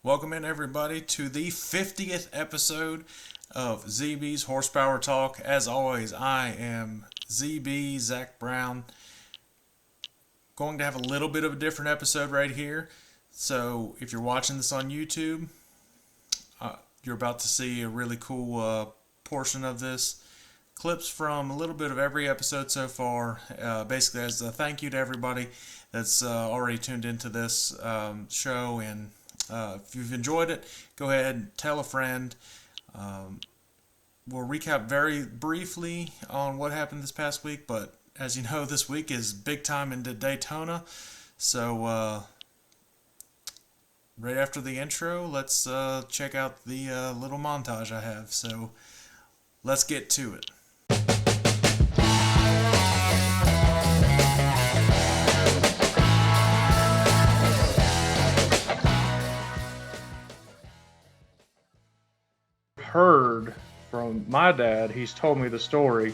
Welcome in, everybody, to the 50th episode of ZB's Horsepower Talk. As always, I am ZB, Zack Brown. Going to have a little bit of a different episode right here. So, if you're watching this on YouTube, you're about to see a really cool portion of this. Clips from a little bit of every episode so far, basically as a thank you to everybody that's already tuned into this show. And if you've enjoyed it, go ahead and tell a friend. We'll recap very briefly on what happened this past week, but as you know, this week is big time into Daytona. So, right after the intro, let's check out the little montage I have. So, let's get to it. Heard from my dad, he's told me the story,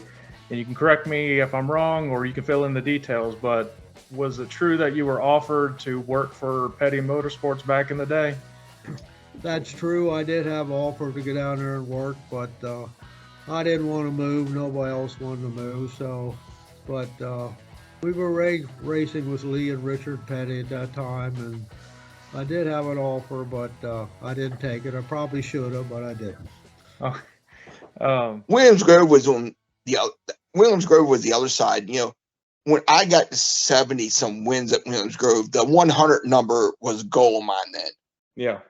and you can correct me if I'm wrong or you can fill in the details, but was it true that you were offered to work for Petty Motorsports back in the day? That's true. I did have an offer to get down there and work, but I didn't want to move. Nobody else wanted to move. But we were racing with Lee and Richard Petty at that time, and I did have an offer, but I didn't take it. I probably should have, but I didn't. Williams Grove was on Williams Grove was the other side. You know, when I got to 70 some wins at Williams Grove, the 100 number was a goal of mine then. Yeah.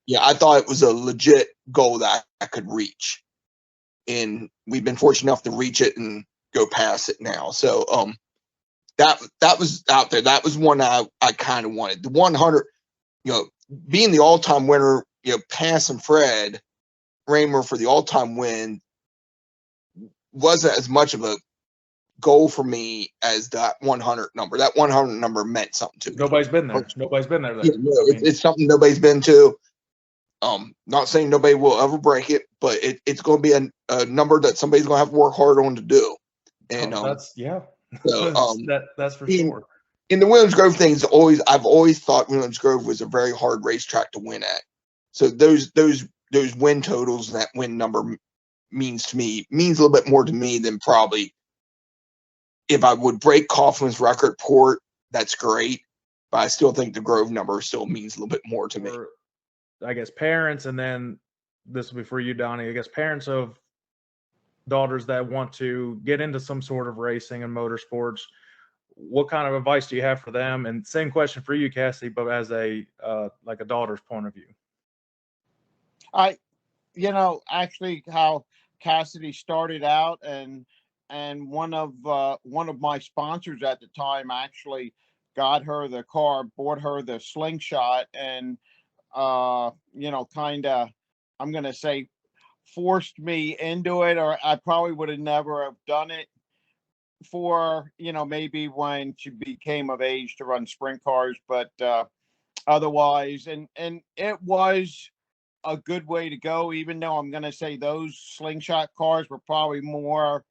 Yeah, I thought it was a legit goal that I could reach, and we've been fortunate enough to reach it and go past it now. So that was out there. That was one I kind of wanted. The 100, being the all-time winner, passing Fred Raymer for the all-time win wasn't as much of a goal for me as that 100 number. That 100 number meant something to me. Nobody's been there. Nobody's been there. Yeah, no, it's something nobody's been to. Not saying nobody will ever break it, but it's going to be a number that somebody's going to have to work hard on to do. And that's so, that's for sure. In the Williams Grove things, I've always thought Williams Grove was a very hard racetrack to win at. So those win totals, that win number means a little bit more to me than probably if I would break Coughlin's record port. That's great, but I still think the Grove number still means a little bit more to me. I guess parents, and then this will be for you, Donnie. I guess parents of daughters that want to get into some sort of racing and motorsports. What kind of advice do you have for them? And same question for you, Cassie, but as a like a daughter's point of view. Actually how Cassidy started out, and one of my sponsors at the time actually got her the car, bought her the slingshot, and kind of, I'm going to say, forced me into it, or I probably would have never have done it for, maybe when she became of age to run sprint cars, but otherwise, and it was a good way to go, even though I'm going to say those slingshot cars were probably more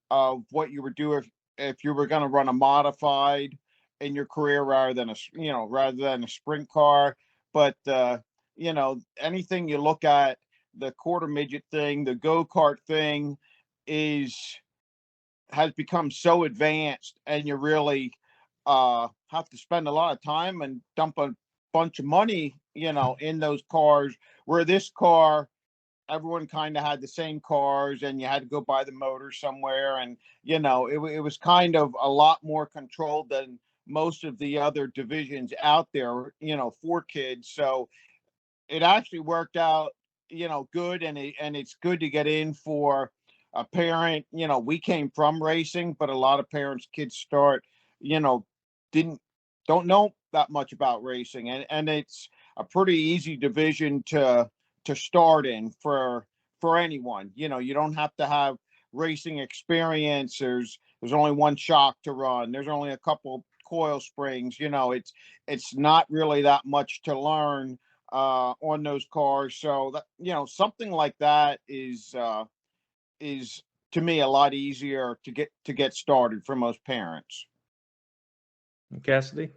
of what you would do if you were going to run a modified in your career rather than a sprint car. But anything you look at, the quarter midget thing, the go-kart thing has become so advanced, and you really have to spend a lot of time and dump a bunch of money, in those cars, where this car, everyone kind of had the same cars, and you had to go buy the motor somewhere, and it was kind of a lot more controlled than most of the other divisions out there, for kids. So it actually worked out, good, and it's good to get in for a parent. We came from racing, but a lot of parents' kids start, don't know that much about racing, and it's a pretty easy division to start in for anyone. You don't have to have racing experience. There's only one shock to run. There's only a couple coil springs. It's not really that much to learn on those cars. So that, something like that is to me a lot easier to get started for most parents. Cassidy?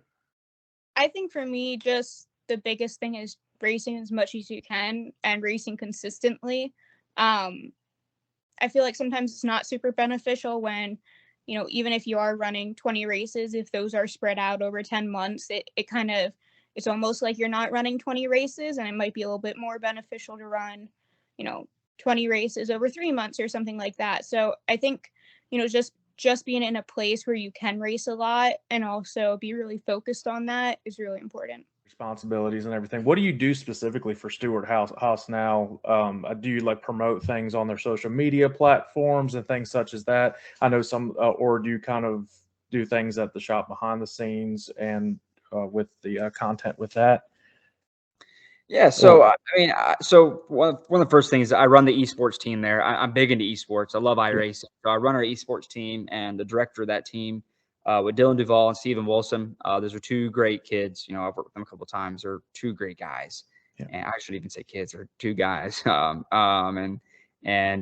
I think for me, just the biggest thing is racing as much as you can and racing consistently. I feel like sometimes it's not super beneficial when, even if you are running 20 races, if those are spread out over 10 months, it kind of, it's almost like you're not running 20 races, and it might be a little bit more beneficial to run, 20 races over 3 months or something like that. So I think, just being in a place where you can race a lot and also be really focused on that is really important. Responsibilities and everything. What do you do specifically for Stewart House now? Do you like promote things on their social media platforms and things such as that? I know some, or do you kind of do things at the shop behind the scenes and with the content with that? Yeah, so I mean, so one of the first things, I run the esports team there. I'm big into esports. I love iRacing. So I run our esports team, and the director of that team, with Dylan Duvall and Stephen Wilson. Those are two great kids. I've worked with them a couple of times. They're two great guys, and I shouldn't even say kids. They're two guys. And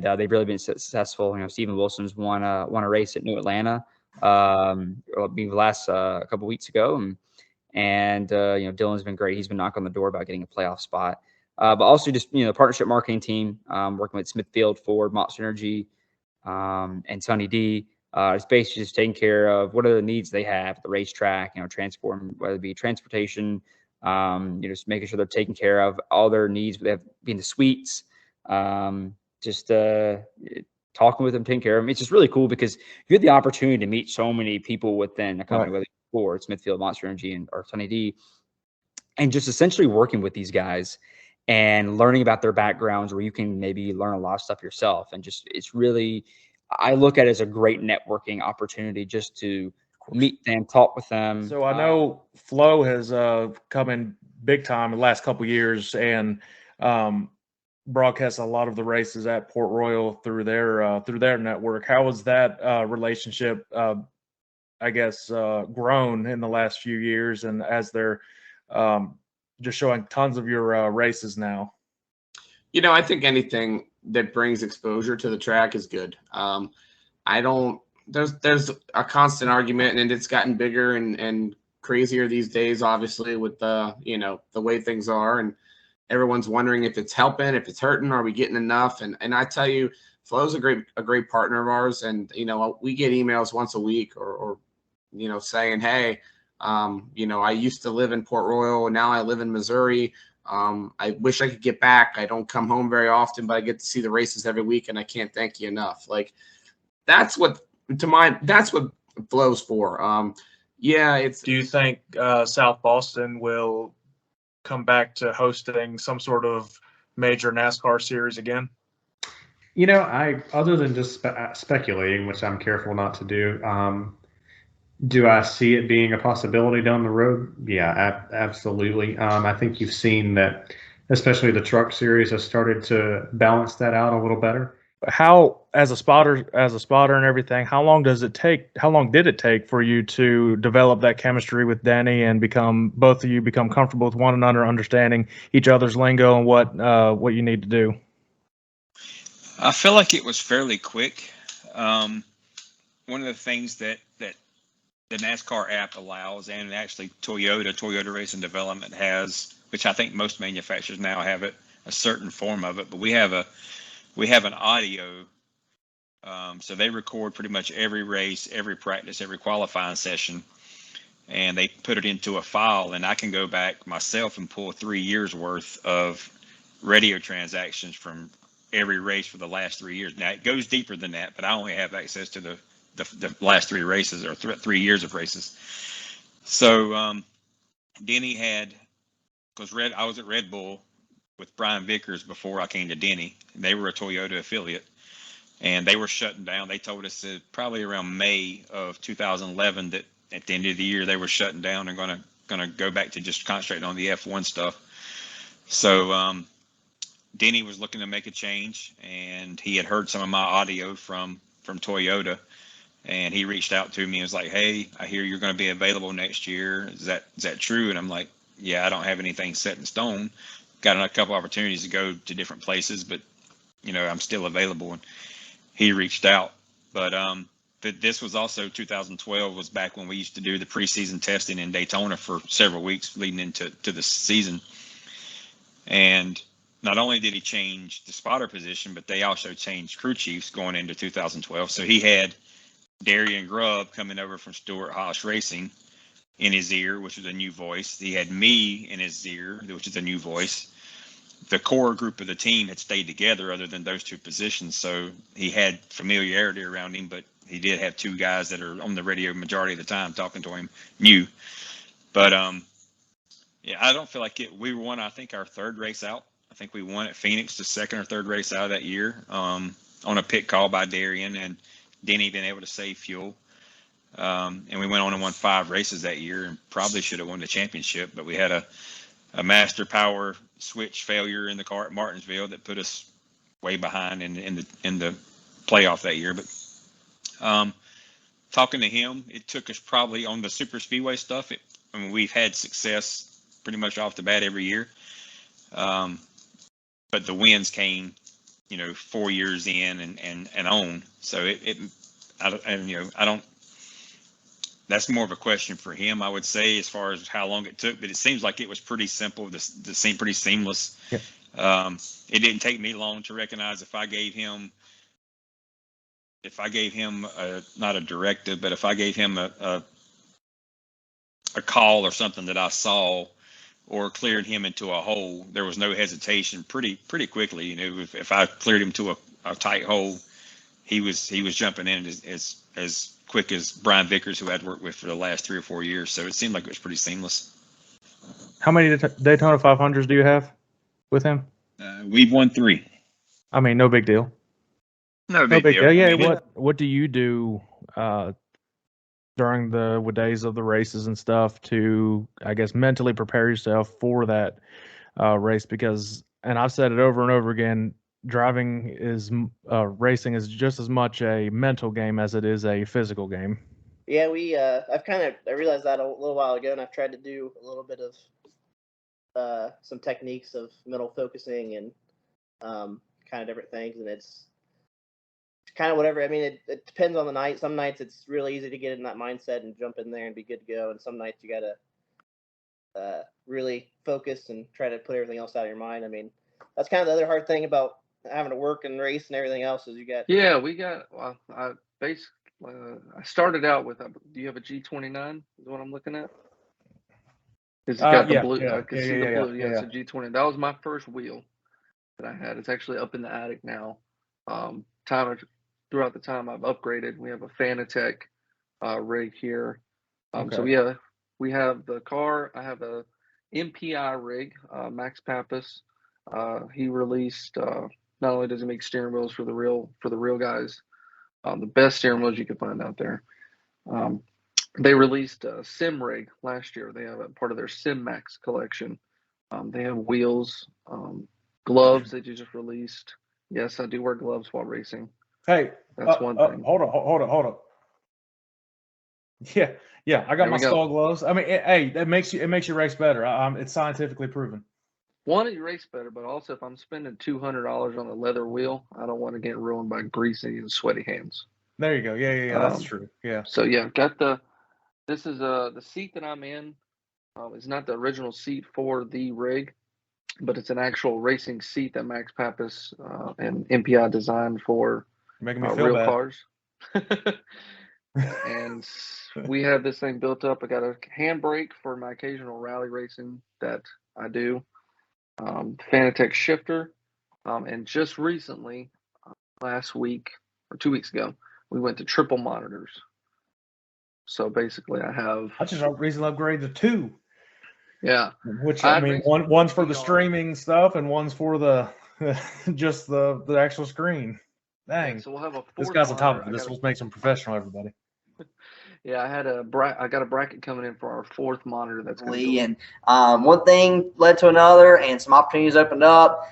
they've really been successful. Stephen Wilson's won a race at New Atlanta, last a couple weeks ago, and Dylan's been great. He's been knocking on the door about getting a playoff spot. But also just, the partnership marketing team, working with Smithfield, Ford, Monster Energy, and Sunny D. It's basically just taking care of what are the needs they have at the racetrack, transporting, whether it be transportation, just making sure they're taking care of all their needs. They have being the suites, just talking with them, taking care of them. It's just really cool because you had the opportunity to meet so many people within a company, whether it's Smithfield, Monster Energy, or Sunny D, and just essentially working with these guys and learning about their backgrounds, where you can maybe learn a lot of stuff yourself. And just, it's really, I look at it as a great networking opportunity just to meet them, talk with them. So I know Flo has come in big time in the last couple of years and broadcasts a lot of the races at Port Royal through their network. How has that relationship, I guess, grown in the last few years, and as they're just showing tons of your races now? I think anything that brings exposure to the track is good. There's a constant argument, and it's gotten bigger and crazier these days, obviously, with the way things are, and everyone's wondering if it's helping, if it's hurting, are we getting enough? And I tell you, Flo's a great partner of ours, and we get emails once a week or saying, hey, I used to live in Port Royal, and now I live in Missouri. I wish I could get back. I don't come home very often, but I get to see the races every week, and I can't thank you enough. Like, that's what Flo's for. Do you think South Boston will come back to hosting some sort of major NASCAR series again? Other than just speculating, which I'm careful not to do I see it being a possibility down the road? Yeah, absolutely. I think you've seen that, especially the truck series has started to balance that out a little better. How, as a spotter and everything, how long did it take for you to develop that chemistry with Danny and both of you become comfortable with one another, understanding each other's lingo and what you need to do? I feel like it was fairly quick. One of the things that the NASCAR app allows, and actually Toyota Racing Development has, which I think most manufacturers now have it, a certain form of it, but we have an audio, so they record pretty much every race, every practice, every qualifying session, and they put it into a file, and I can go back myself and pull 3 years worth of radio transactions from every race for the last 3 years. Now it goes deeper than that, but I only have access to the last 3 races, or 3 years of races. So Denny because I was at Red Bull with Brian Vickers before I came to Denny. They were a Toyota affiliate, and they were shutting down. They told us that probably around May of 2011 that at the end of the year they were shutting down and gonna go back to just concentrating on the F1 stuff. So Denny was looking to make a change, and he had heard some of my audio from Toyota, and he reached out to me and was like, hey, I hear you're going to be available next year. Is that true? And I'm like, yeah, I don't have anything set in stone. Got a couple opportunities to go to different places, but I'm still available. And he reached out, but this was also 2012 was back when we used to do the preseason testing in Daytona for several weeks leading into the season. And not only did he change the spotter position, but they also changed crew chiefs going into 2012. So he had Darian Grubb coming over from Stuart Haas Racing in his ear, which was a new voice. He had me in his ear, which is a new voice. The core group of the team had stayed together other than those two positions. So he had familiarity around him, but he did have two guys that are on the radio majority of the time talking to him new. But yeah, I don't feel like it. We won, I think, our third race out. I think we won at Phoenix, the second or third race out of that year, on a pit call by Darian and Denny being able to save fuel. And we went on and won 5 races that year and probably should have won the championship, but we had a master power switch failure in the car at Martinsville that put us way behind in the playoff that year. But talking to him, it took us probably on the super speedway stuff. I mean, we've had success pretty much off the bat every year. But the wins came, 4 years in and on. So I don't. That's more of a question for him, I would say, as far as how long it took. But it seems like it was pretty simple. This seemed pretty seamless. Yeah. It didn't take me long to recognize if I gave him not a directive, but if I gave him a call or something that I saw or cleared him into a hole, there was no hesitation pretty quickly. If I cleared him to a tight hole, he was jumping in as quick as Brian Vickers, who I'd worked with for the last 3 or 4 years. So it seemed like it was pretty seamless. How many Daytona 500s do you have with him? We've won 3. I mean, no big deal. No big deal. Yeah. I mean, What do you do during the days of the races and stuff to, I guess, mentally prepare yourself for that race? Because, and I've said it over and over again, driving is racing is just as much a mental game as it is a physical game. Yeah, I realized that a little while ago, and I've tried to do a little bit of some techniques of mental focusing and kind of different things, and it's kind of whatever. I mean, it depends on the night. Some nights it's really easy to get in that mindset and jump in there and be good to go, and some nights you gotta really focus and try to put everything else out of your mind. I mean, that's kind of the other hard thing about having to work and race and everything else is you got. Yeah, I started out with do you have a G29 is what I'm looking at? It's got the blue. I can see the blue. Yeah, it's a G20. That was my first wheel that I had. It's actually up in the attic now. Throughout the time I've upgraded. We have a Fanatec rig here. So yeah, we have the car. I have a MPI rig, Max Pappas. He released, not only does he make steering wheels for the real guys, the best steering wheels you can find out there. They released a Sim rig last year. They have a part of their Sim Max collection. They have wheels, gloves that you just released. Yes, I do wear gloves while racing. Hey, that's one thing. Hold up. Yeah. I got my skull gloves. I mean, it makes you race better. It's scientifically proven. One, you race better, but also if I'm spending $200 on a leather wheel, I don't want to get ruined by greasy and sweaty hands. There you go. Yeah. That's true. Yeah. So yeah, this is the seat that I'm in. It's not the original seat for the rig, but it's an actual racing seat that Max Pappas and MPI designed for real bad. cars. And we have this thing built up. I got a handbrake for my occasional rally racing that I do. Fanatec shifter. And just recently, last week or 2 weeks ago, we went to triple monitors. So basically I just recently upgraded to 2. Yeah. Which I mean, one's for the streaming stuff and one's for the just the actual screen. Dang. Yeah, so we'll have a this guy's on top of it. This will make some professional, everybody. Yeah, I got a bracket coming in for our 4th monitor that's going to go. And one thing led to another, and some opportunities opened up.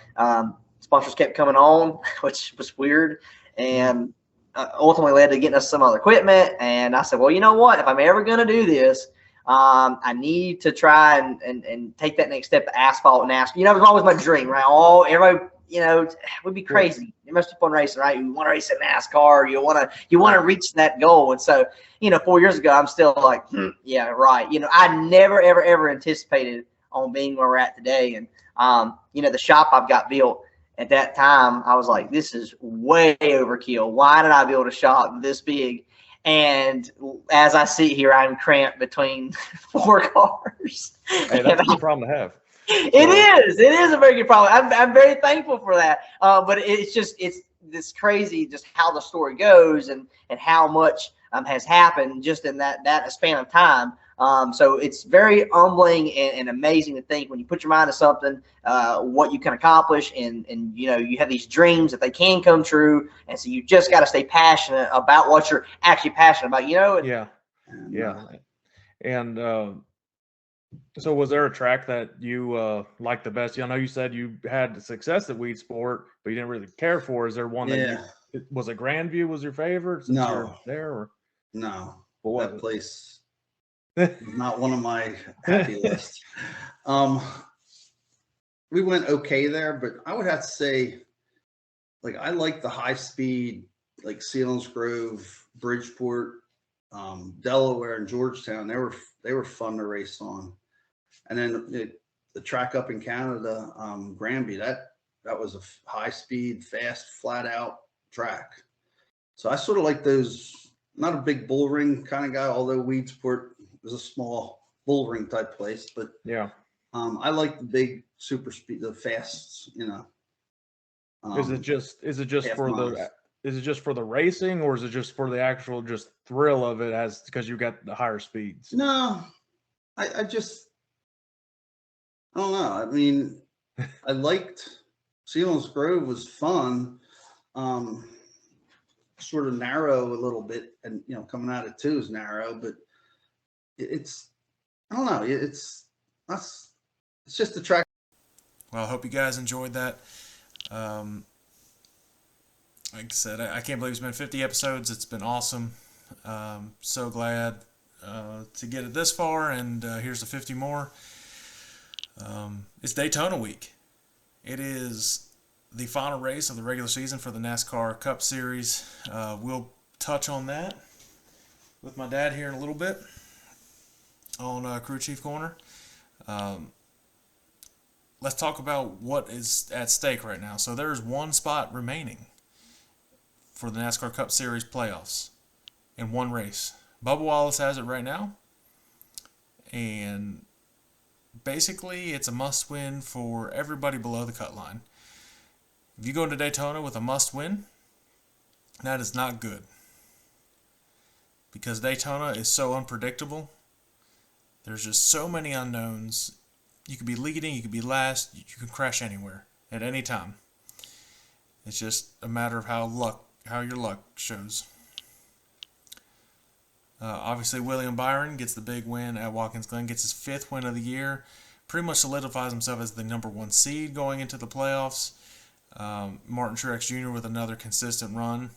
Sponsors kept coming on, which was weird, and ultimately led to getting us some other equipment. And I said, well, you know what? If I'm ever going to do this, I need to try and take that next step to asphalt and NASCAR. It was always my dream, right? Everybody, it would be crazy. Most people in racing, right? You want to race at NASCAR. You want to reach that goal. And so, 4 years ago, I'm still like, yeah, right. I never, ever, ever anticipated on being where we're at today. And The shop I've got built at that time, I was like, this is way overkill. Why did I build a shop this big? And as I sit here, I'm cramped between 4 cars. Hey, that's a good problem to have. It is a very good problem. I'm very thankful for that. But it's this crazy just how the story goes and how much has happened just in that span of time. So it's very humbling and amazing to think when you put your mind to something, what you can accomplish, and you have these dreams that they can come true, and so you just got to stay passionate about what you're actually passionate about. Yeah. And so was there a track that you liked the best? I know you said you had success at Weed Sport, but you didn't really care for. Is there one that was it Grandview was your favorite since you're there? Or? No, that place was not one of my happy lists. We went okay there, but I would have to say, like, I like the high speed, like Selinsgrove, Bridgeport, Delaware, and Georgetown. They were fun to race on. And then the track up in Canada, Granby, that was a high speed, fast, flat out track. So I sort of like those. Not a big bull ring kind of guy, although Weedsport is a small bull ring type place. But I like the big super speed, the fasts. Is it just for the racing, or is it just for the actual just thrill of it, because you got the higher speeds? No, I don't know. I mean, I liked Selinsgrove was fun. Sort of narrow a little bit, and coming out of 2 is narrow, but I don't know. It's just a track. Well, I hope you guys enjoyed that. Like I said, I can't believe it's been 50 episodes. It's been awesome. So glad to get it this far, and here's the 50 more. It's Daytona week. It is the final race of the regular season for the NASCAR Cup Series. We'll touch on that with my dad here in a little bit on Crew Chief Corner. Let's talk about what is at stake right now. So there's one spot remaining for the NASCAR Cup Series playoffs in one race. Bubba Wallace has it right now, and basically it's a must-win for everybody below the cut line. If you go into Daytona with a must-win, that is not good, because Daytona is so unpredictable. There's just so many unknowns. You could be leading, you could be last, you can crash anywhere at any time. It's just a matter of how your luck shows. Obviously, William Byron gets the big win at Watkins Glen, gets his 5th win of the year, pretty much solidifies himself as the number 1 seed going into the playoffs. Martin Truex Jr. with another consistent run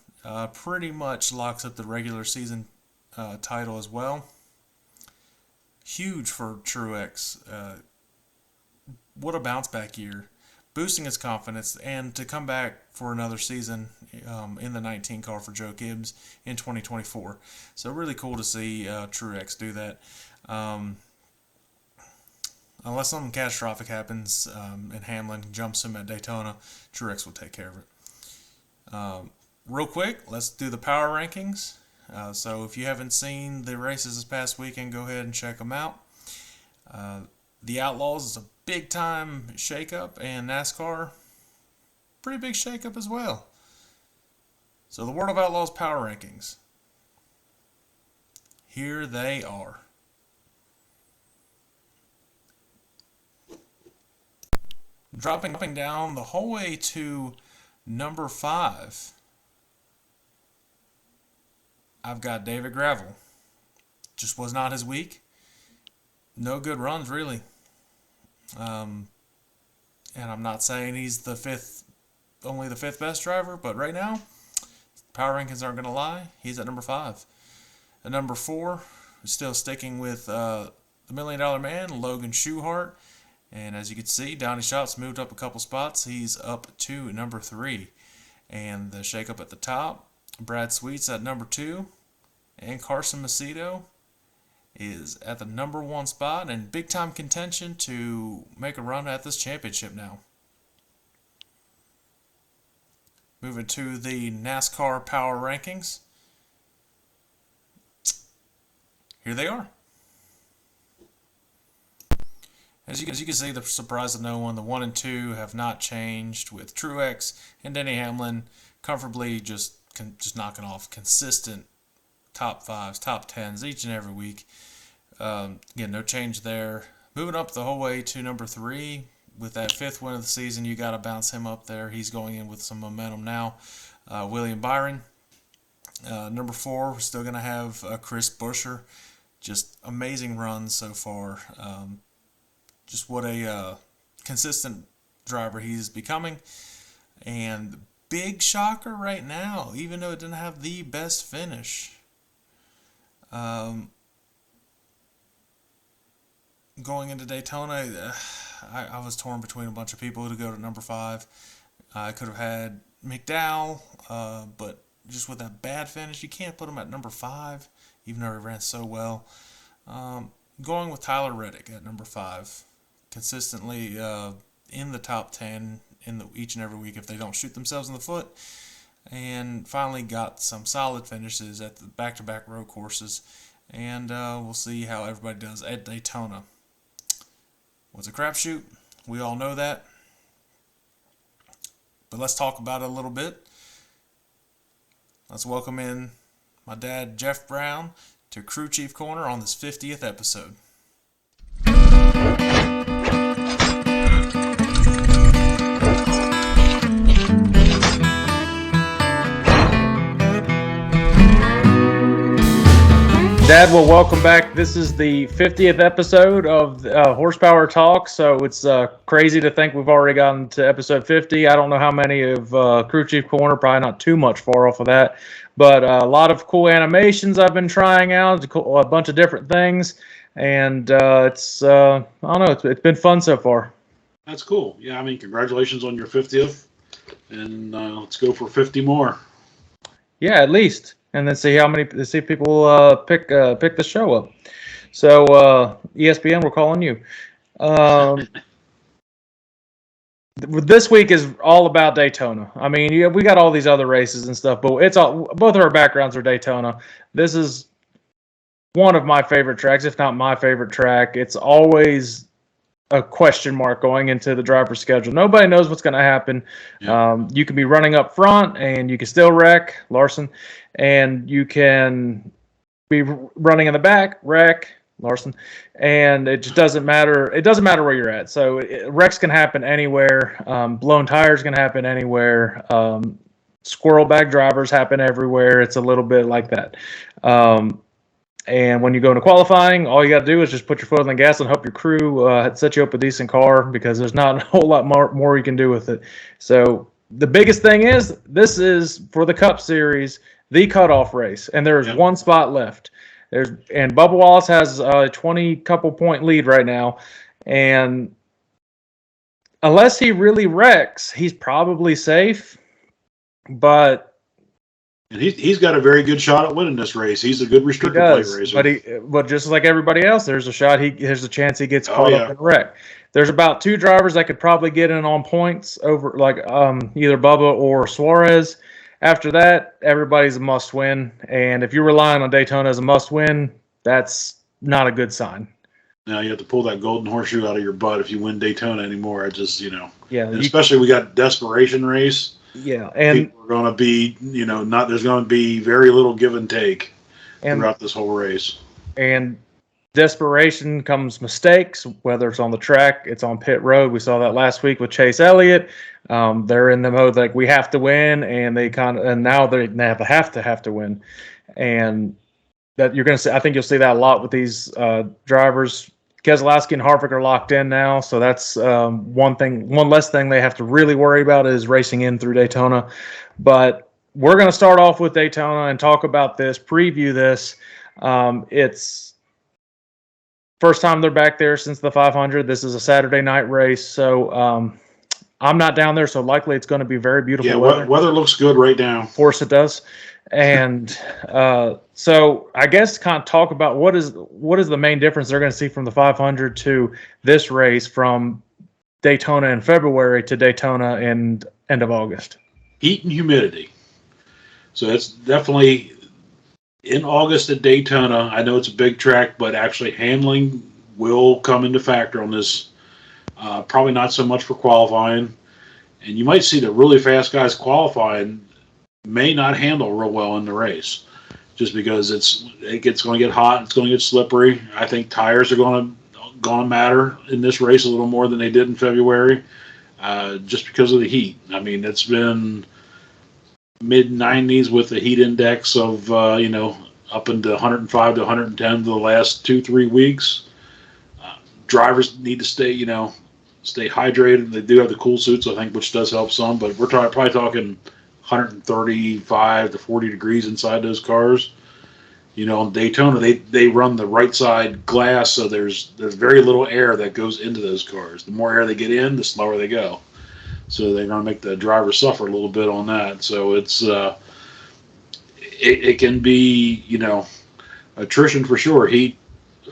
pretty much locks up the regular season title as well. Huge for Truex. What a bounce back year, boosting his confidence, and to come back for another season in the 19 car for Joe Gibbs in 2024. So really cool to see Truex do that. Unless something catastrophic happens and Hamlin jumps him at Daytona, Truex will take care of it. Real quick, let's do the power rankings. So if you haven't seen the races this past weekend, go ahead and check them out. The Outlaws is a big-time shakeup, and NASCAR, pretty big shakeup as well. So the World of Outlaws power rankings. Here they are. Dropping down the whole way to number 5. I've got David Gravel. Just was not his week. No good runs, really. And I'm not saying he's only the fifth best driver, but right now, power rankings aren't going to lie. He's at number 5. At number 4, still sticking with the $1 Million Man, Logan Schuchart. And as you can see, Donnie Schatz moved up a couple spots. He's up to number 3. And the shakeup at the top, Brad Sweet's at number 2. And Carson Macedo is at the number 1 spot and big time contention to make a run at this championship now. Moving to the NASCAR Power Rankings. Here they are. As you can see, the surprise of no one, the 1 and 2 have not changed, with Truex and Denny Hamlin comfortably just knocking off consistent top 5s, top 10s each and every week. Again, no change there. Moving up the whole way to number 3 with that 5th win of the season, you got to bounce him up there. He's going in with some momentum now. William Byron. Number 4, we're still going to have Chris Buescher. Just amazing runs so far. Just what a consistent driver he's becoming. And big shocker right now, even though it didn't have the best finish. Going into Daytona, I was torn between a bunch of people to go to number 5. I could have had McDowell, but just with that bad finish, you can't put him at number 5, even though he ran so well. Going with Tyler Reddick at number 5. Consistently in the top 10 each and every week if they don't shoot themselves in the foot. And finally got some solid finishes at the back-to-back road courses. And we'll see how everybody does at Daytona. Was a crapshoot. We all know that. But let's talk about it a little bit. Let's welcome in my dad, Jeff Brown, to Crew Chief Corner on this 50th episode. Dad, well, welcome back. This is the 50th episode of Horsepower Talk, so it's crazy to think we've already gotten to episode 50. I don't know how many of Crew Chief Corner, probably not too much far off of that, but a lot of cool animations I've been trying out, a bunch of different things, and it's, I don't know, it's been fun so far. That's cool. Yeah, I mean, congratulations on your 50th, and let's go for 50 more. Yeah, at least. And then see if people pick the show up. So ESPN, we're calling you. This week is all about Daytona. I mean, we got all these other races and stuff, but both of our backgrounds are Daytona. This is one of my favorite tracks, if not my favorite track. It's always a question mark going into the driver's schedule. Nobody knows what's going to happen. Yeah. You can be running up front and you can still wreck, Larson, and you can be running in the back, wreck, Larson, and it just doesn't matter. It doesn't matter where you're at. So wrecks can happen anywhere. Blown tires can happen anywhere. Squirrel bag drivers happen everywhere. It's a little bit like that. And when you go into qualifying, all you got to do is just put your foot on the gas and hope your crew set you up a decent car, because there's not a whole lot more you can do with it. So the biggest thing is, this is, for the Cup Series, the cutoff race, and there's one spot left. And Bubba Wallace has a 20-couple point lead right now, and unless he really wrecks, he's probably safe. But and he's got a very good shot at winning this race. He's a good restricted plate racer. But just like everybody else, there's a chance he gets caught up in a wreck. There's about 2 drivers that could probably get in on points over, like either Bubba or Suarez. After that, everybody's a must-win. And if you're relying on Daytona as a must-win, that's not a good sign. Now you have to pull that golden horseshoe out of your butt if you win Daytona anymore. I just, Yeah. And especially we got desperation race. Yeah, and people are going to be, there's going to be very little give and take throughout this whole race. And desperation comes mistakes, whether it's on the track, it's on pit road. We saw that last week with Chase Elliott. They're in the mode like we have to win, and now they have to win, and that you're going to see. I think you'll see that a lot with these drivers. Keselowski and Harvick are locked in now, so that's one less thing they have to really worry about is racing in through Daytona. But we're going to start off with Daytona and talk about this, preview this. It's first time they're back there since the 500. This is a Saturday night race, so I'm not down there, so likely it's going to be very beautiful Yeah, weather. weather looks good right now. Of course it does. And so I guess kind of talk about what is the main difference they're going to see from the 500 to this race from Daytona in February to Daytona in end of August. Heat and humidity. So it's definitely in August at Daytona. I know it's a big track, but actually handling will come into factor on this. Probably not so much for qualifying. And you might see the really fast guys qualifying may not handle real well in the race, just because it gets going to get hot, it's going to get slippery. I think tires are going to matter in this race a little more than they did in February, just because of the heat. I mean, it's been mid 90s with the heat index of up into 105 to 110 the last 2-3 weeks. Drivers need to stay hydrated. They do have the cool suits, I think, which does help some, but we're probably talking 135 to 40 degrees inside those cars. In Daytona, they run the right side glass, so there's very little air that goes into those cars. The more air they get in, the slower they go. So they're going to make the driver suffer a little bit on that. So it's it can be attrition for sure. Heat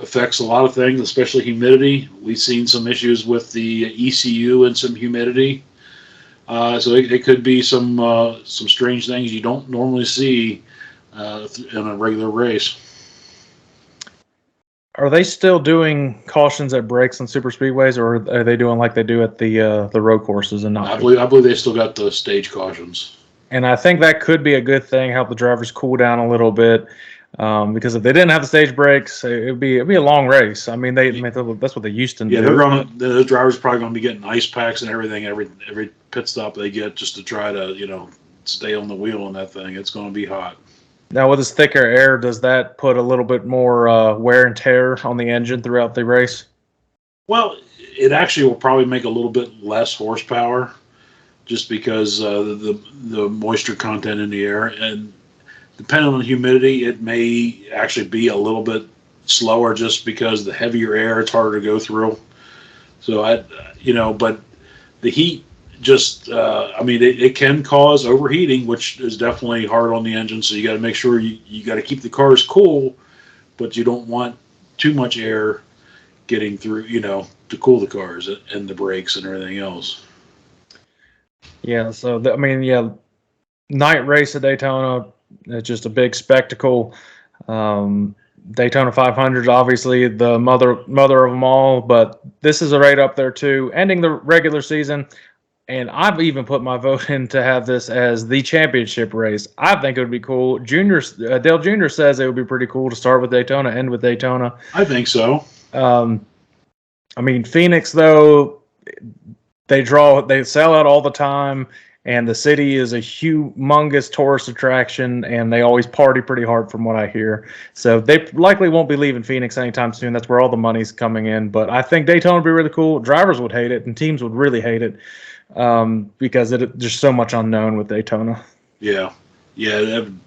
affects a lot of things, especially humidity. We've seen some issues with the ECU and some humidity. So it could be some strange things you don't normally see in a regular race. Are they still doing cautions at breaks on super speedways, or are they doing like they do at the road courses and not? I believe they still got the stage cautions. And I think that could be a good thing, help the drivers cool down a little bit, because if they didn't have the stage breaks, it'd be a long race. I mean, that's what they used to do. Yeah, the drivers probably going to be getting ice packs and everything every pit stop they get, just to try to stay on the wheel on that thing. It's going to be hot. Now, with this thicker air, does that put a little bit more wear and tear on the engine throughout the race? Well, it actually will probably make a little bit less horsepower, just because the moisture content in the air, and depending on humidity, it may actually be a little bit slower, just because the heavier air, it's harder to go through. So but the heat just, it can cause overheating, which is definitely hard on the engine. So you got to make sure you got to keep the cars cool, but you don't want too much air getting through, to cool the cars and the brakes and everything else. Yeah. So night race at Daytona, it's just a big spectacle. Daytona 500 is obviously the mother of them all, but this is right up there too, ending the regular season. And I've even put my vote in to have this as the championship race. I think it would be cool. Dale Jr. says it would be pretty cool to start with Daytona, end with Daytona. I think so. Phoenix, though, they sell out all the time, and the city is a humongous tourist attraction, and they always party pretty hard from what I hear. So they likely won't be leaving Phoenix anytime soon. That's where all the money's coming in. But I think Daytona would be really cool. Drivers would hate it, and teams would really hate it. Because there's so much unknown with Daytona. Yeah.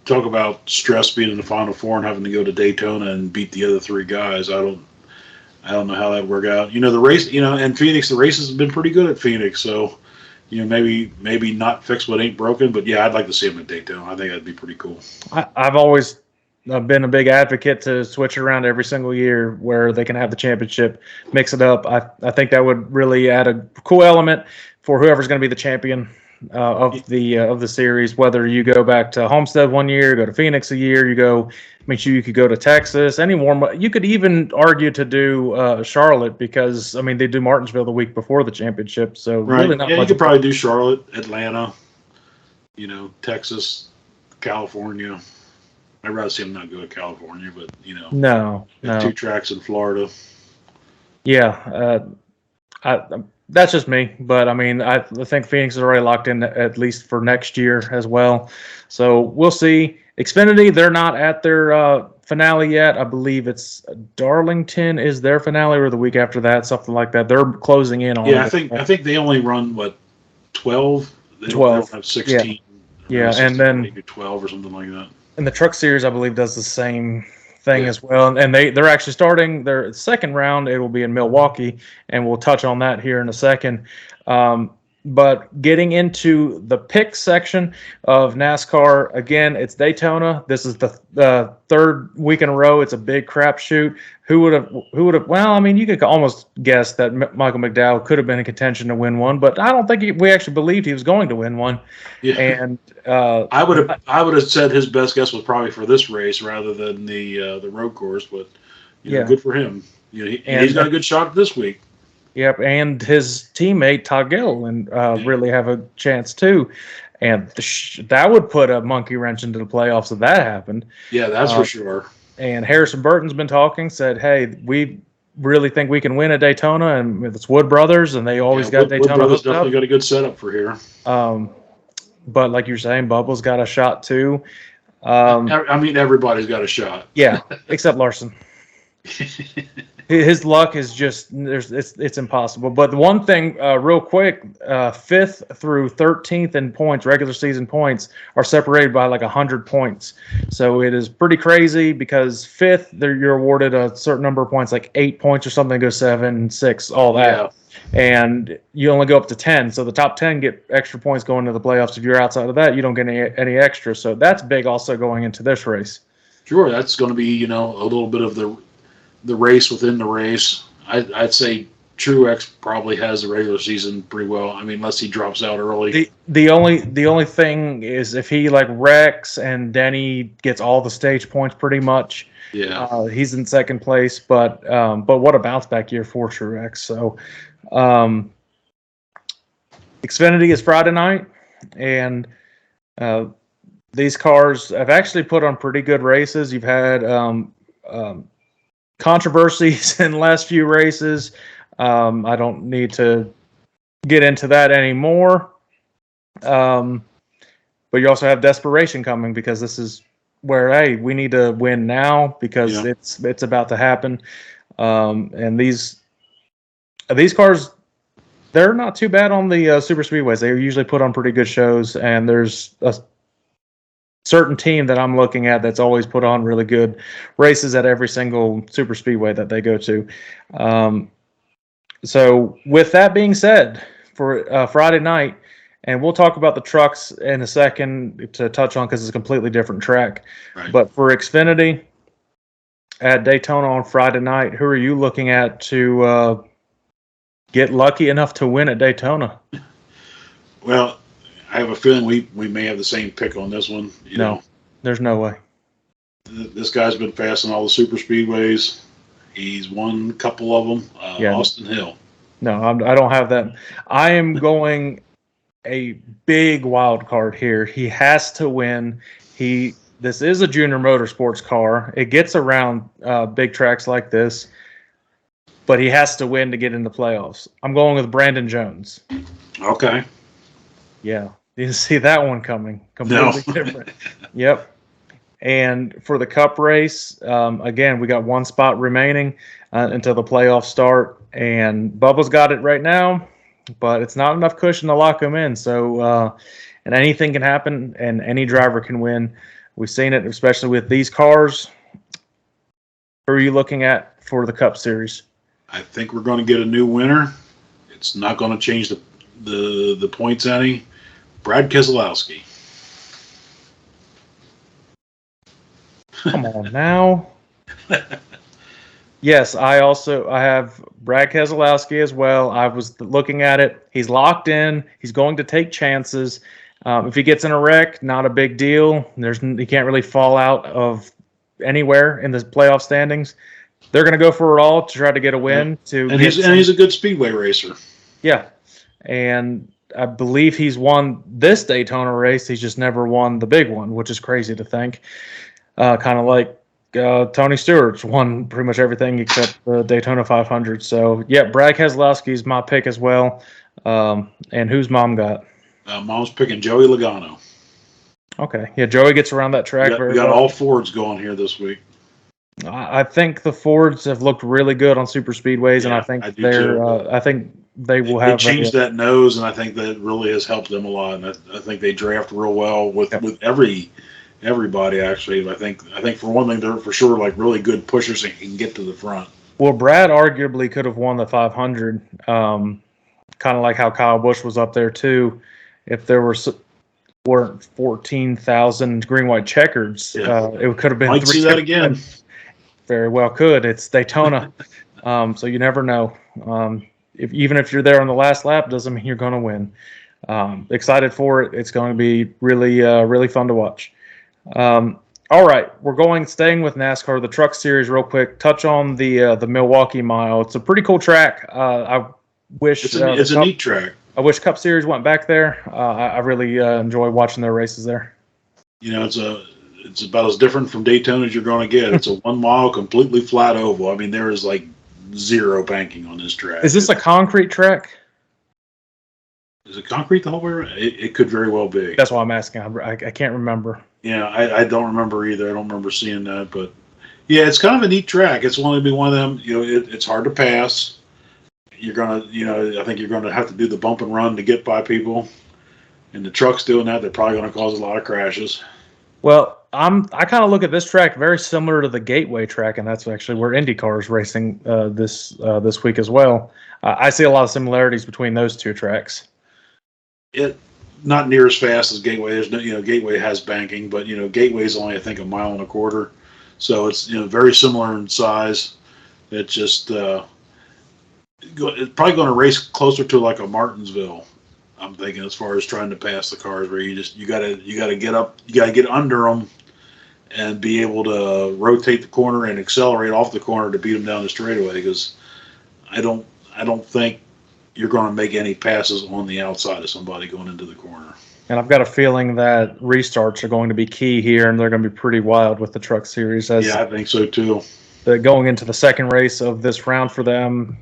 Talk about stress being in the Final Four and having to go to Daytona and beat the other three guys. I don't know how that work out. The race, and Phoenix, the races have been pretty good at Phoenix. So, maybe not fix what ain't broken, but yeah, I'd like to see them at Daytona. I think that'd be pretty cool. I've always been a big advocate to switch it around every single year where they can have the championship, mix it up. I think that would really add a cool element for whoever's going to be the champion of the series. Whether you go back to Homestead one year, go to Phoenix a year, you could go to Texas, any warm. You could even argue to do Charlotte, because they do Martinsville the week before the championship. So right. Really not much. You could probably do Charlotte, Atlanta, Texas, California. I'd rather see them not go to California, but no. 2 tracks in Florida. Yeah, that's just me, but I think Phoenix is already locked in at least for next year as well. So we'll see. Xfinity, they're not at their finale yet. I believe it's Darlington is their finale, or the week after that, something like that. They're closing in on. Yeah, I think they only run 12. They 12. Don't have 16. Yeah, 16, and then maybe 12 or something like that. And the Truck Series, I believe, does the same thing as well. And they're actually starting their second round. It will be in Milwaukee, and we'll touch on that here in a second. But getting into the pick section of NASCAR, again, it's Daytona. This is the third week in a row. It's a big crapshoot. Who would have? Well, I mean, you could almost guess that Michael McDowell could have been in contention to win one, but I don't think we actually believed he was going to win one. Yeah. And I would have said his best guess was probably for this race rather than the road course, but good for him. He's got a good shot this week. Yep, and his teammate Todd Gilliland really have a chance too, and that would put a monkey wrench into the playoffs if that happened. Yeah, that's for sure. And Harrison Burton's been talking, said, "Hey, we really think we can win at Daytona, and it's Wood Brothers, and they always got Daytona Wood Brothers hooked up." definitely got a good setup for here. But like you're saying, Bubba's got a shot too. I mean, everybody's got a shot. Yeah, except Larson. His luck is just it's impossible. But the one thing, real quick, 5th through 13th in points, regular season points, are separated by like 100 points. So it is pretty crazy because 5th, you're awarded a certain number of points, like 8 points or something, go 7, 6, all that. Yeah. And you only go up to 10. So the top 10 get extra points going to the playoffs. If you're outside of that, you don't get any extra. So that's big also going into this race. Sure, that's going to be a little bit of the race within the race. I'd say Truex probably has the regular season pretty well. I mean, unless he drops out early. The only thing is if he like wrecks and Denny gets all the stage points pretty much. Yeah, he's in second place. But what a bounce back year for Truex. So Xfinity is Friday night, and these cars have actually put on pretty good races. You've had controversies in the last few races. I don't need to get into that anymore. But you also have desperation coming because this is where, hey, we need to win now because it's about to happen. And these cars, they're not too bad on the super speedways. They usually put on pretty good shows, and there's a certain team that I'm looking at that's always put on really good races at every single super speedway that they go to. So with that being said, for Friday night, and we'll talk about the trucks in a second to touch on because it's a completely different track. Right. But for Xfinity at Daytona on Friday night, who are you looking at to get lucky enough to win at Daytona? Well, I have a feeling we may have the same pick on this one. No, there's no way. This guy's been fast in all the super speedways. He's won a couple of them. Austin Hill. No, I don't have that. I am going a big wild card here. He has to win. This is a junior motorsports car. It gets around big tracks like this, but he has to win to get into playoffs. I'm going with Brandon Jones. Okay. Yeah. Didn't see that one coming. Completely different. Yep. And for the Cup race, again, we got one spot remaining until the playoffs start. And Bubba's got it right now, but it's not enough cushion to lock him in. So, and anything can happen, and any driver can win. We've seen it, especially with these cars. Who are you looking at for the Cup Series? I think we're going to get a new winner. It's not going to change the points any. Brad Keselowski. Come on now. Yes, I have Brad Keselowski as well. I was looking at it. He's locked in. He's going to take chances. If he gets in a wreck, not a big deal. He can't really fall out of anywhere in the playoff standings. They're going to go for it all to try to get a win. And he's a good speedway racer. Yeah, and I believe he's won this Daytona race. He's just never won the big one, which is crazy to think. Kind of like Tony Stewart's won pretty much everything except the Daytona 500. So, yeah, Brad Keselowski is my pick as well. And who's Mom got? Mom's picking Joey Logano. Okay. Yeah, Joey gets around that track we very got well. all Fords going here this week. I think the Fords have looked really good on super speedways, and I think I think they will have. They changed that nose, and I think that really has helped them a lot. And I think they draft real well with everybody. Actually, I think for one thing, they're for sure like really good pushers and can get to the front. Well, Brad arguably could have won the 500 kind of like how Kyle Busch was up there too. If there weren't 14,000 green white checkers, it could have been. Might see that again. Very well could. It's Daytona, so you never know. Even if you're there on the last lap, doesn't mean you're going to win. Excited for it. It's going to be really fun to watch. All right, we're staying with NASCAR, the Truck Series, real quick. Touch on the Milwaukee Mile. It's a pretty cool track. I wish it's a neat track. I wish Cup Series went back there. I really enjoy watching their races there. It's about as different from Daytona as you're going to get. It's a 1 mile completely flat oval. I mean, there is like zero banking on this track. Is this a concrete track? Is it concrete the whole way around? It could very well be. That's why I'm asking. I can't remember. Yeah, I don't remember either. I don't remember seeing that, but yeah, it's kind of a neat track. It's going to be one of them. It's hard to pass. You're gonna, I think you're going to have to do the bump and run to get by people, and the trucks doing that, they're probably going to cause a lot of crashes. Well, I kind of look at this track very similar to the Gateway track, and that's actually where IndyCar is racing this week as well. I see a lot of similarities between those two tracks. It not near as fast as Gateway. There's no, Gateway has banking, but Gateway is only I think 1.25 miles, so it's very similar in size. It's just it's probably going to race closer to like a Martinsville. I'm thinking as far as trying to pass the cars, where you gotta get up, you gotta get under them, and be able to rotate the corner and accelerate off the corner to beat them down the straightaway. Because I don't think you're going to make any passes on the outside of somebody going into the corner. And I've got a feeling that restarts are going to be key here, and they're going to be pretty wild with the Truck Series. Yeah, I think so too. Going into the second race of this round for them,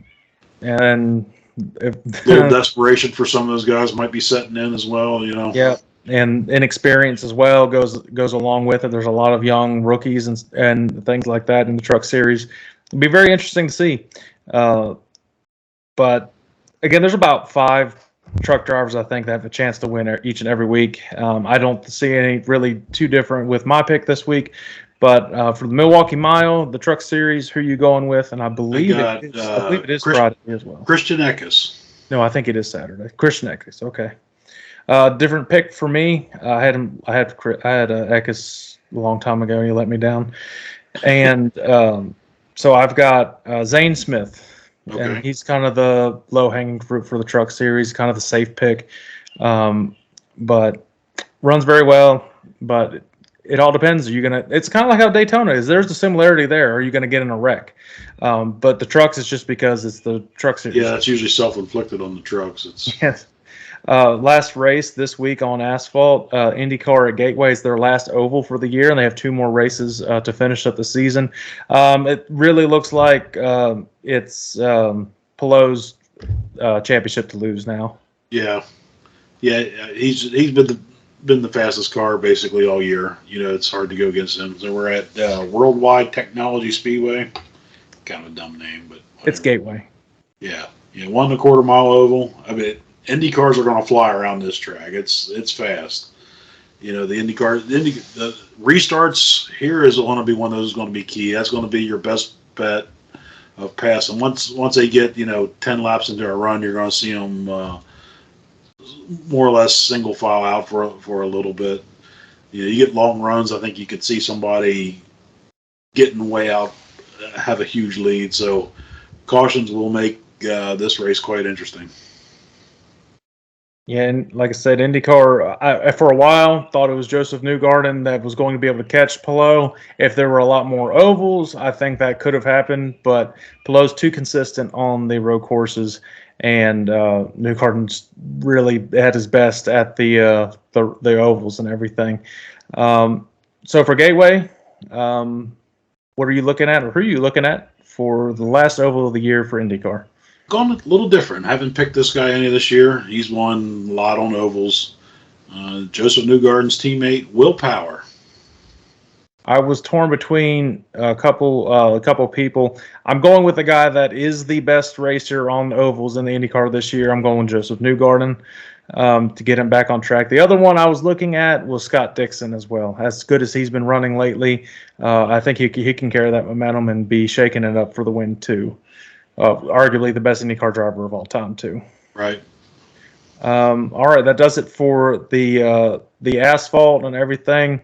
and a little desperation for some of those guys might be setting in as well. Yeah, and inexperience as well goes along with it. There's a lot of young rookies and things like that in the Truck Series. It'll be very interesting to see. But again, there's about 5 truck drivers I think that have a chance to win each and every week. I don't see any really too different with my pick this week. But for the Milwaukee Mile, the Truck Series, who are you going with? And I believe it is Friday as well. Christian Eckes. No, I think it is Saturday. Christian Eckes. Okay. Different pick for me. I had Eckes a long time ago, and he let me down. And so I've got Zane Smith. Okay. And he's kind of the low-hanging fruit for the Truck Series, kind of the safe pick. But runs very well. But it all depends. It's kind of like how Daytona is. There's a similarity there. Are you going to get in a wreck? But the trucks is just because it's the Truck Series. Yeah, it's usually self-inflicted on the trucks. Yes. Last race this week on asphalt. IndyCar at Gateway is their last oval for the year, and they have 2 more races to finish up the season. It really looks like it's Pelot's championship to lose now. Yeah, he's been the fastest car basically all year. It's hard to go against him. So we're at Worldwide Technology Speedway. Kind of a dumb name, but whatever. It's Gateway. Yeah, 1.25 mile oval. I mean, Indy cars are going to fly around this track. It's fast. The restarts here is going to be one of those going to be key. That's going to be your best bet of passing. Once they get 10 laps into a run, you're going to see them more or less single file out for a little bit. You get long runs. I think you could see somebody getting way out, have a huge lead. So cautions will make this race quite interesting. Yeah, and like I said, IndyCar, I for a while thought it was Joseph Newgarden that was going to be able to catch Pelot. If there were a lot more ovals, I think that could have happened, but Pelot's too consistent on the road courses, and Newgarden's really at his best at the ovals and everything. So for Gateway, what are you looking at, or who are you looking at for the last oval of the year for IndyCar? Gone a little different. I haven't picked this guy any this year. He's won a lot on ovals. Joseph Newgarden's teammate, Will Power. I was torn between a couple people. I'm going with the guy that is the best racer on ovals in the IndyCar this year. I'm going Joseph Newgarden to get him back on track. The other one I was looking at was Scott Dixon as well. As good as he's been running lately, I think he can carry that momentum and be shaking it up for the win too. Arguably the best IndyCar driver of all time too. Right. All right, that does it for the asphalt and everything.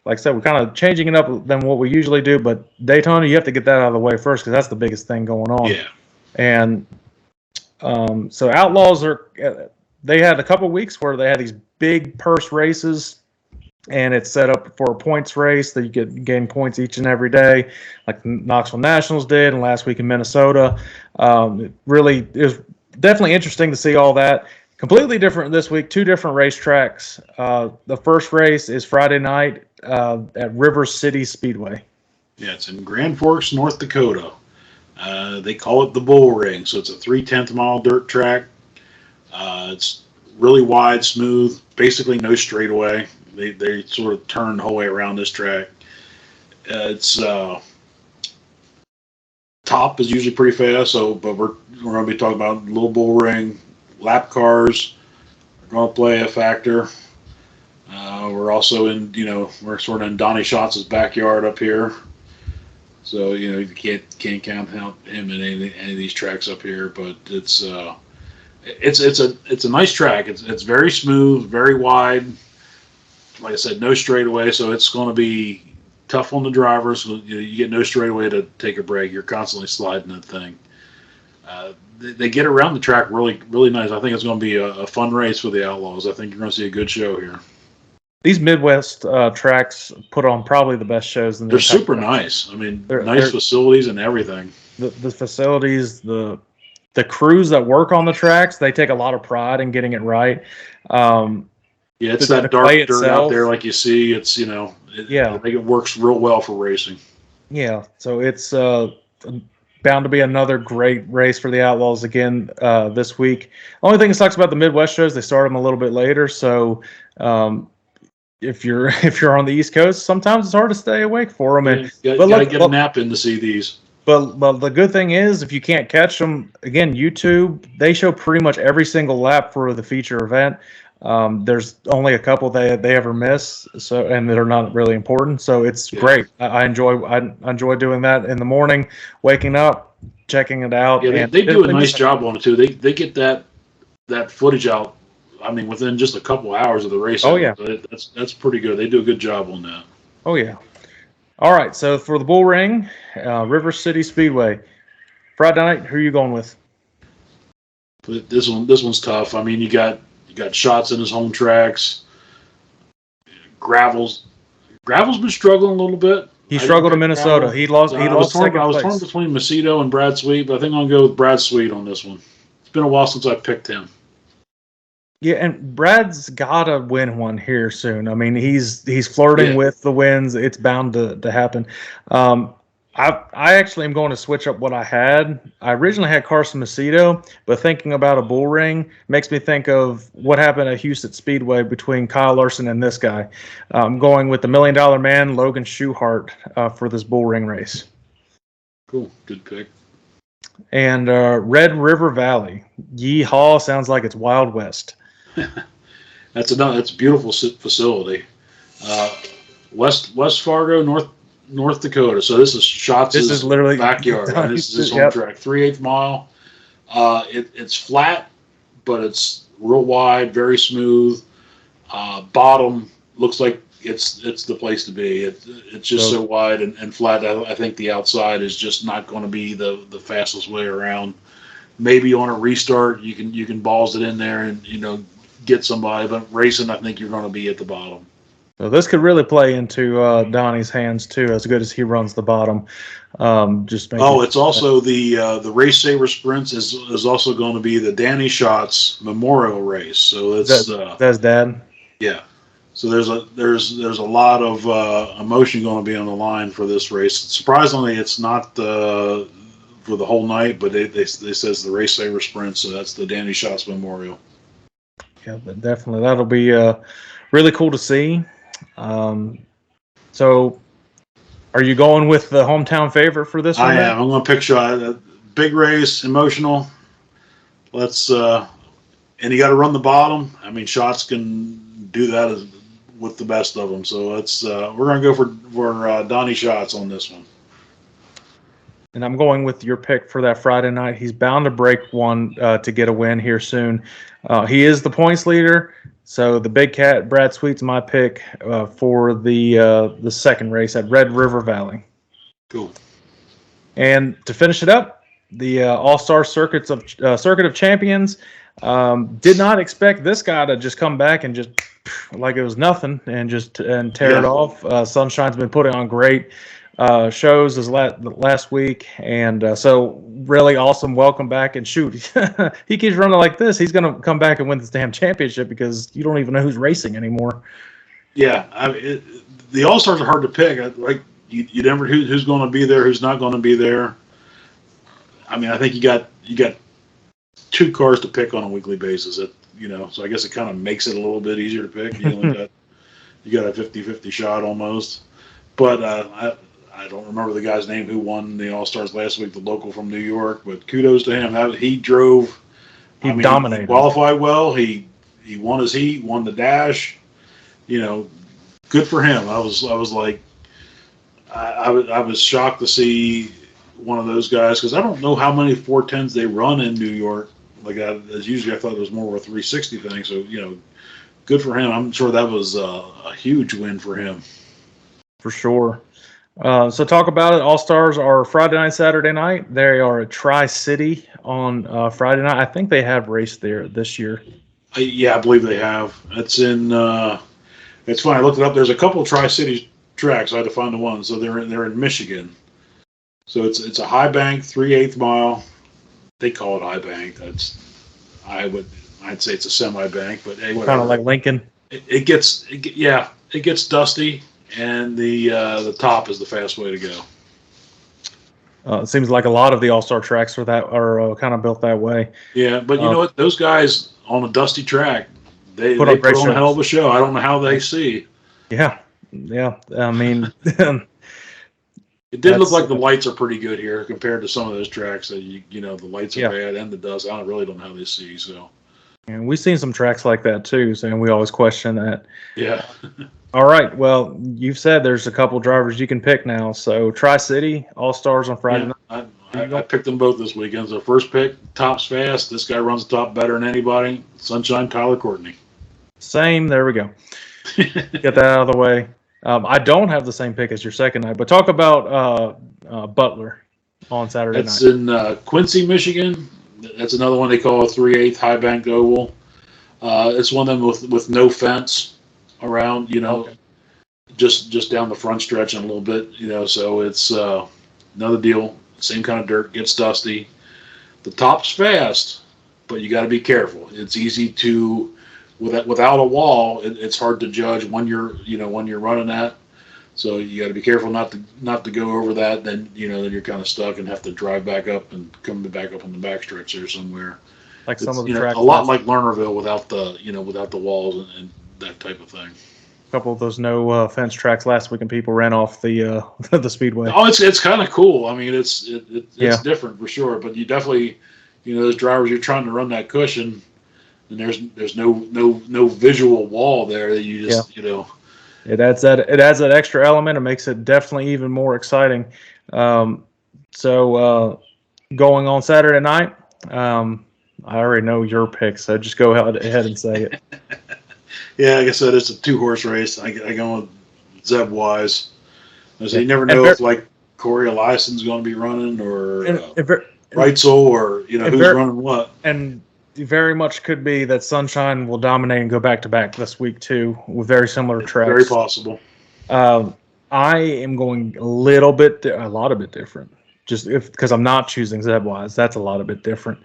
Like I said, we're kind of changing it up than what we usually do, but Daytona, you have to get that out of the way first because that's the biggest thing going on. Yeah. And so Outlaws they had a couple weeks where they had these big purse races, and it's set up for a points race that you gain points each and every day, like the Knoxville Nationals did, and last week in Minnesota. It was definitely interesting to see all that. Completely different this week, two different racetracks. The first race is Friday night at River City Speedway. Yeah, it's in Grand Forks, North Dakota. They call it the Bull Ring, so it's a 3/10 mile dirt track. It's really wide, smooth, basically no straightaway. They sort of turn the whole way around this track. It's top is usually pretty fast, but we're going to be talking about little bull ring, lap cars are going to play a factor. We're also we're sort of in Donnie Schatz's backyard up here, so you can't count out him in any of these tracks up here. But it's a nice track. It's very smooth, very wide. Like I said, no straightaway, so it's going to be tough on the drivers. You get no straightaway to take a break. You're constantly sliding that thing. They get around the track really, really nice. I think it's going to be a fun race for the Outlaws. I think you're going to see a good show here. These Midwest tracks put on probably the best shows. They're super nice. I mean, nice facilities and everything. The facilities, the crews that work on the tracks, they take a lot of pride in getting it right. Yeah, it's that dark dirt out there, like you see. It's I think it works real well for racing. Yeah, so it's bound to be another great race for the Outlaws again this week. Only thing that sucks about the Midwest shows, they start them a little bit later. So if you're on the East Coast, sometimes it's hard to stay awake for them. You gotta get a nap in to see these. But the good thing is, if you can't catch them, again, YouTube, they show pretty much every single lap for the feature event. There's only a couple they ever miss, and they're not really important. So it's great. I enjoy doing that in the morning, waking up, checking it out. Yeah, they do a nice job on it too. They get that footage out. I mean, within just a couple hours of the race. Oh yeah, that's pretty good. They do a good job on that. Oh yeah. All right, so for the Bull Ring, River City Speedway, Friday night, who are you going with? This one's tough. I mean, you got Shots in his home tracks. Gravel's been struggling a little bit. He struggled in Minnesota. He lost. I was torn between Macedo and Brad Sweet, but I think I'm gonna go with Brad Sweet on this one. It's been a while since I picked him. Yeah, and Brad's gotta win one here soon. I mean, he's flirting with the wins. It's bound to happen. I actually am going to switch up what I had. I originally had Carson Macedo, but thinking about a bull ring makes me think of what happened at Houston Speedway between Kyle Larson and this guy. I'm going with the $1 Million Man, Logan Schuchart, for this bull ring race. Cool, good pick. And Red River Valley. Yeehaw sounds like it's Wild West. That's a beautiful facility. West Fargo, North Dakota. So this is Shots' backyard. Right? This is his home track. 3/8 mile. It's flat, but it's real wide, very smooth. Bottom looks like it's the place to be. It's just so wide and flat. I think the outside is just not going to be the fastest way around. Maybe on a restart you can balls it in there and get somebody, but racing I think you're going to be at the bottom. So this could really play into Donnie's hands too, as good as he runs the bottom. It's also the Race Saver Sprints is also going to be the Danny Schatz Memorial Race. So that's Dad. Yeah. So there's a lot of emotion going to be on the line for this race. Surprisingly, it's not for the whole night, but they says the Race Saver Sprint. So that's the Danny Schatz Memorial. Yeah, definitely. That'll be really cool to see. So are you going with the hometown favorite for this one? I am. I'm going to pick Shot. Big race, emotional. Let's and you got to run the bottom. I mean, Shots can do that with the best of them. So we're going to go for Donnie Shots on this one. and I'm going with your pick for that Friday night. He's bound to break one to get a win here soon. He is the points leader, so the big cat Brad Sweet's my pick for the second race at Red River Valley. Cool. And to finish it up, the All-Star Circuit of Champions. Did not expect this guy to just come back and just like it was nothing and tear it off. Sunshine's been putting on great shows this last week, and so really awesome. Welcome back, and shoot, he keeps running like this. He's going to come back and win this damn championship because you don't even know who's racing anymore. Yeah, the All Stars are hard to pick. Like you never who's going to be there, who's not going to be there. I mean, I think you got 2 cars to pick on a weekly basis. So I guess it kind of makes it a little bit easier to pick. You got a 50-50 shot almost. But I don't remember the guy's name who won the All Stars last week, the local from New York. But kudos to him. He drove. He dominated. He qualified well. He won his heat, won the dash. Good for him. I was like, I was shocked to see one of those guys because I don't know how many 410s they run in New York. As usually, I thought it was more of a 360 thing. So good for him. I'm sure that was a huge win for him. For sure. So talk about it. All Stars are Friday night, Saturday night. They are at Tri-City on Friday night. I think they have raced there this year. Yeah, I believe they have. It's in. It's funny. I looked it up. There's a couple of Tri-City tracks. I had to find the one. So they're in Michigan. So it's a high bank, 3/8 mile. They call it high bank. I'd say it's a semi bank, but hey, kind of like Lincoln. It gets dusty, and the top is the fast way to go. It seems like a lot of the All-Star tracks are kind of built that way. Yeah, but you know what? Those guys on a dusty track, they put on a hell of a show. I don't know how they see. Yeah. I mean, it did look like the lights are pretty good here compared to some of those tracks that the lights are bad and the dust. I really don't know how they see. So. And we've seen some tracks like that too, so we always question that. Yeah. All right. Well, you've said there's a couple drivers you can pick now. So Tri-City All Stars on Friday night. I picked them both this weekend. So first pick, Top's fast. This guy runs the top better than anybody. Sunshine Tyler Courtney. Same. There we go. Get that out of the way. I don't have the same pick as your second night, but talk about Butler on Saturday night. That's in Quincy, Michigan. That's another one they call a 3/8 high banked oval. It's one of them with no fence around, just down the front stretch and a little bit, so it's another deal. Same kind of dirt, gets dusty. The top's fast, but you got to be careful. It's easy to, without a wall, it's hard to judge when you're running that. So you got to be careful not to go over that. Then you're kind of stuck and have to drive back up and come back up on the backstretch there somewhere. Like some of the tracks, a lot like Lernerville without the walls and that type of thing. A couple of those no fence tracks last week, and people ran off the the speedway. Oh, it's kind of cool. I mean, it's different for sure. But you definitely, those drivers, you're trying to run that cushion, and there's no visual wall there that you just It adds that extra element. It makes it definitely even more exciting. So going on Saturday night, I already know your pick, so just go ahead and say it. Yeah, like I said, it's a 2-horse race. I go with Zeb Wise. So you never know if Corey Eliason's going to be running or Reitzel or who's running what. And very much could be that Sunshine will dominate and go back to back this week too, with very similar tracks. Very possible. I am going a lot of bit different. Just because I'm not choosing Zeb Wise, that's a lot of bit different.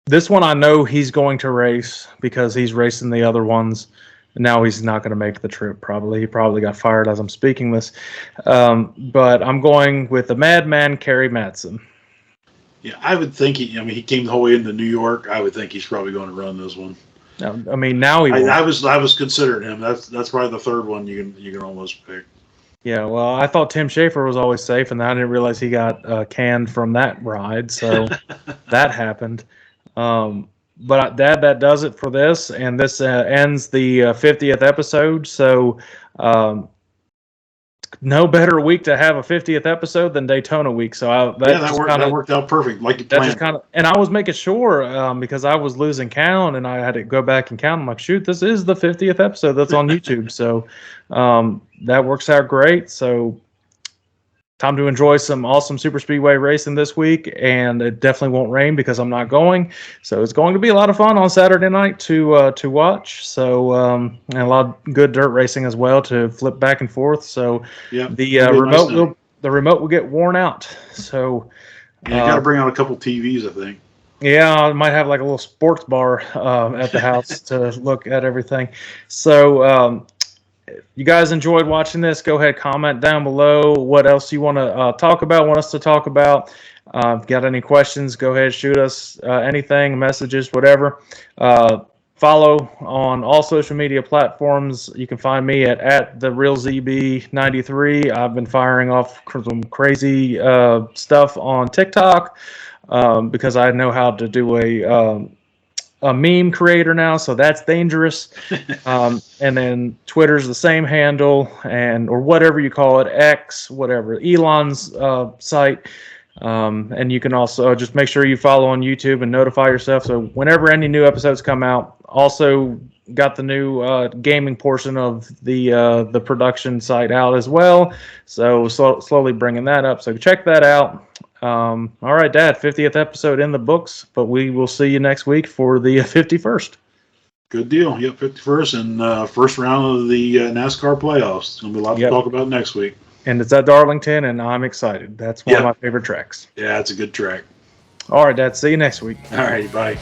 This one I know he's going to race because he's racing the other ones. Now he's not going to make the trip probably. He probably got fired as I'm speaking this. But I'm going with the madman, Kerry Madsen. Yeah, I would think he came the whole way into New York. I would think he's probably going to run this one. I mean, now he won't. I was considering him. That's probably the third one you can almost pick. Yeah, well, I thought Tim Schafer was always safe, and I didn't realize he got canned from that ride. So that happened. But that does it for this, and this ends the 50th episode. So no better week to have a 50th episode than Daytona week. So that worked out perfect, like you planned. And I was making sure because I was losing count, and I had to go back and count. I'm like, shoot, this is the 50th episode that's on YouTube. So that works out great. So time to enjoy some awesome super speedway racing this week, and it definitely won't rain because I'm not going. So it's going to be a lot of fun on Saturday night to watch. So and a lot of good dirt racing as well to flip back and forth. So the remote will get worn out. So you got to bring out a couple TVs, I think. Yeah, I might have like a little sports bar at the house to look at everything. So you guys enjoyed watching this, go ahead, comment down below what else you want to talk about, want us to talk about. If you got any questions, go ahead, shoot us anything, messages, whatever. Follow on all social media platforms. You can find me at TheRealZB93. I've been firing off some crazy stuff on TikTok because I know how to do a meme creator now, so that's dangerous. And then Twitter's the same handle, or whatever you call it, X, whatever, Elon's site. And you can also just make sure you follow on YouTube and notify yourself. So whenever any new episodes come out, also got the new gaming portion of the production site out as well. So slowly bringing that up. So check that out. All right, Dad, 50th episode in the books, but we will see you next week for the 51st. Good deal. Yep, 51st and first round of the NASCAR playoffs. It's going to be a lot to talk about next week. And it's at Darlington, and I'm excited. That's one of my favorite tracks. Yeah, it's a good track. All right, Dad. See you next week. All right, bye.